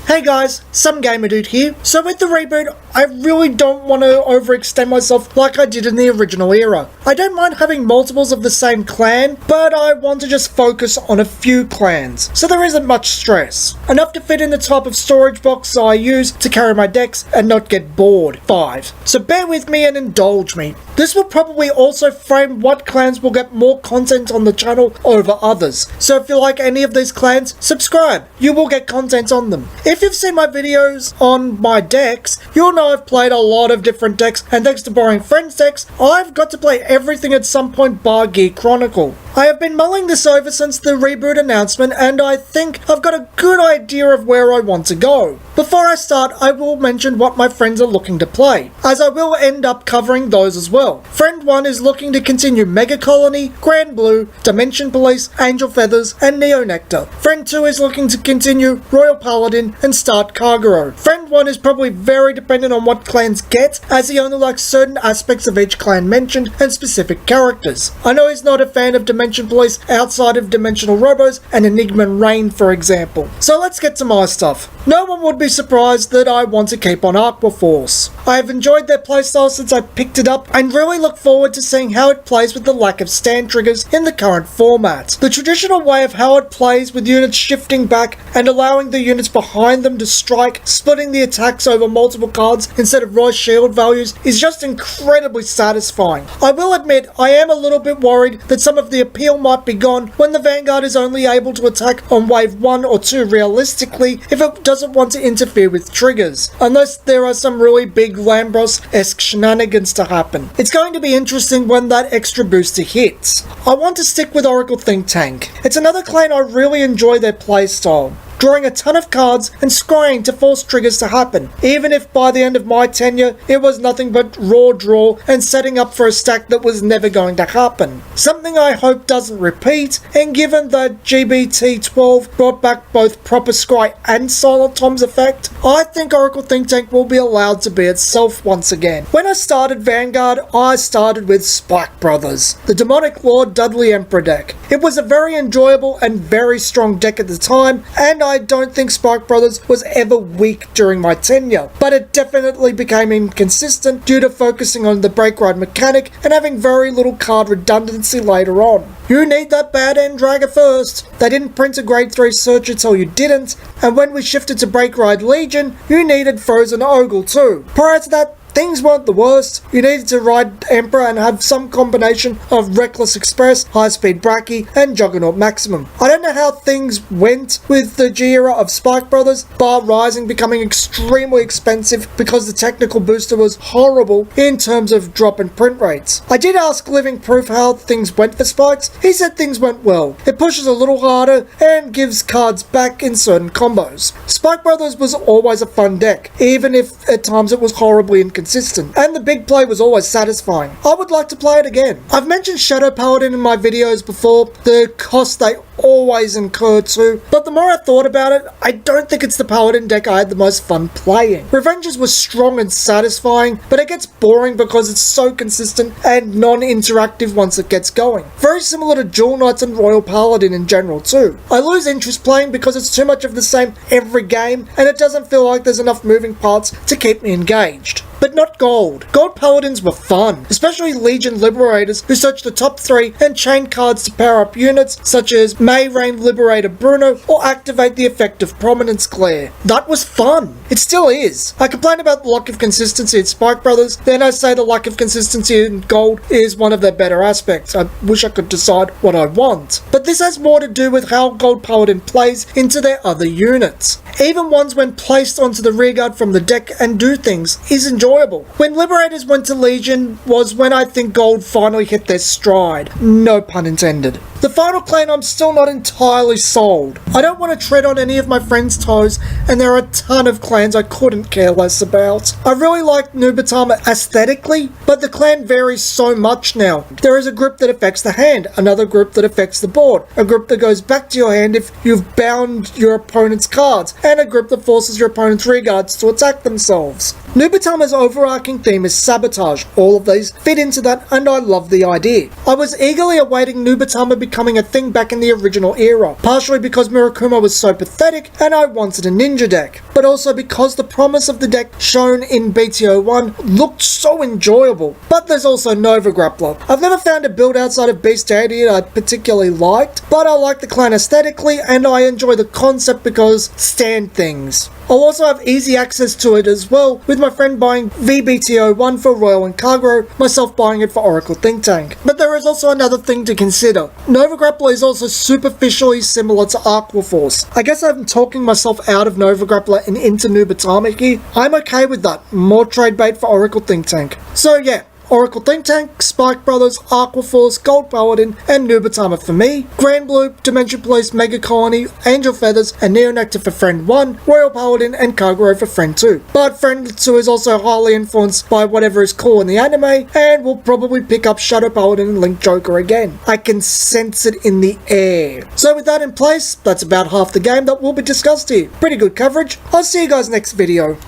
Hey guys, Some Gamer Dude here. So with the reboot, I really don't want to overextend myself like I did in the original era. I don't mind having multiples of the same clan, but I want to just focus on a few clans, so there isn't much stress. Enough to fit in the type of storage box I use to carry my decks and not get bored. 5. So bear with me and indulge me. This will probably also frame what clans will get more content on the channel over others. So if you like any of these clans, subscribe. You will get content on them. If you've seen my videos on my decks, you'll know I've played a lot of different decks, and thanks to borrowing friends' decks, I've got to play everything at some point bar Gear Chronicle. I have been mulling this over since the reboot announcement, and I think I've got a good idea of where I want to go. Before I start, I will mention what my friends are looking to play, as I will end up covering those as well. Friend 1 is looking to continue Mega Colony, Grand Blue, Dimension Police, Angel Feathers, and Neo Nectar. Friend 2 is looking to continue Royal Paladin and start Kagero. Friend 1 is probably very dependent on what clans get, as he only likes certain aspects of each clan mentioned and specific characters. I know he's not a fan of Dimension Police outside of Dimensional Robos and Enigma and Rain, for example. So let's get to my stuff. No one would be surprised that I want to keep on Aqua Force. I have enjoyed their playstyle since I picked it up and really look forward to seeing how it plays with the lack of stand triggers in the current format. The traditional way of how it plays with units shifting back and allowing the units behind them to strike, splitting the attacks over multiple cards instead of raw shield values, is just incredibly satisfying. I will admit I am a little bit worried that some of the appeal might be gone when the Vanguard is only able to attack on wave 1 or 2 realistically if it doesn't want to interfere with triggers, unless there are some really big Lambros-esque shenanigans to happen. It's going to be interesting when that extra booster hits. I want to stick with Oracle Think Tank. It's another clan I really enjoy their playstyle, drawing a ton of cards and scrying to force triggers to happen, even if by the end of my tenure it was nothing but raw draw and setting up for a stack that was never going to happen. Something I hope doesn't repeat, and given that GBT12 brought back both proper scry and Silent Tom's effect, I think Oracle Think Tank will be allowed to be itself once again. When I started Vanguard, I started with Spike Brothers, the Demonic Lord Dudley Emperor deck. It was a very enjoyable and very strong deck at the time, and I don't think Spike Brothers was ever weak during my tenure, but it definitely became inconsistent due to focusing on the break ride mechanic and having very little card redundancy later on. You need that bad end dragger first. They didn't print a grade 3 search until you didn't, and when we shifted to break ride Legion, you needed Frozen Ogle too. Prior to that, things weren't the worst. You needed to ride Emperor and have some combination of Reckless Express, High Speed Bracky, and Juggernaut Maximum. I don't know how things went with the G era of Spike Brothers, bar Rising becoming extremely expensive because the technical booster was horrible in terms of drop and print rates. I did ask Living Proof how things went for Spikes. He said things went well. It pushes a little harder and gives cards back in certain combos. Spike Brothers was always a fun deck, even if at times it was horribly inconsistent, and the big play was always satisfying. I would like to play it again. I've mentioned Shadow Paladin in my videos before, the cost they always incur too, but the more I thought about it, I don't think it's the Paladin deck I had the most fun playing. Revengers was strong and satisfying, but it gets boring because it's so consistent and non-interactive once it gets going. Very similar to Jewel Knights and Royal Paladin in general too. I lose interest playing because it's too much of the same every game, and it doesn't feel like there's enough moving parts to keep me engaged. But not Gold. Gold Paladins were fun, especially Legion Liberators who search the top 3 and chain cards to power up units such as May Rain Liberator Bruno or activate the effect of Prominence Glare. That was fun. It still is. I complain about the lack of consistency in Spike Brothers, then I say the lack of consistency in Gold is one of their better aspects. I wish I could decide what I want. But this has more to do with how Gold Paladin plays into their other units. Even ones when placed onto the rearguard from the deck and do things is enjoyable. When Liberators went to Legion was when I think Gold finally hit their stride. No pun intended. The final clan I'm still not entirely sold. I don't want to tread on any of my friends' toes, and there are a ton of clans I couldn't care less about. I really like Nubatama aesthetically, but the clan varies so much now. There is a group that affects the hand, another group that affects the board, a group that goes back to your hand if you've bound your opponent's cards, and a group that forces your opponent's rearguards to attack themselves. Nubitama's overarching theme is sabotage. All of these fit into that, and I love the idea. I was eagerly awaiting Nubitama becoming a thing back in the original era, partially because Mirakuma was so pathetic and I wanted a ninja deck, but also because the promise of the deck shown in BTO1 looked so enjoyable. But there's also Nova Grappler. I've never found a build outside of Beast 80 I particularly liked, but I like the clan aesthetically and I enjoy the concept because stand things. I'll also have easy access to it as well, with my friend buying VBTO1 for Royal and Kagero, myself buying it for Oracle Think Tank. But there is also another thing to consider. Nova Grappler is also superficially similar to Aqua Force. I guess I'm talking myself out of Nova Grappler and into Nubitama here. I'm okay with that. More trade bait for Oracle Think Tank. So yeah, Oracle Think Tank, Spike Brothers, Aqua Force, Gold Paladin, and Nubitama for me, Grand Blue, Dimension Police, Mega Colony, Angel Feathers, and Neo Nectar for Friend 1, Royal Paladin, and Kagero for Friend 2. But Friend 2 is also highly influenced by whatever is cool in the anime, and will probably pick up Shadow Paladin and Link Joker again. I can sense it in the air. So with that in place, that's about half the game that will be discussed here. Pretty good coverage. I'll see you guys next video.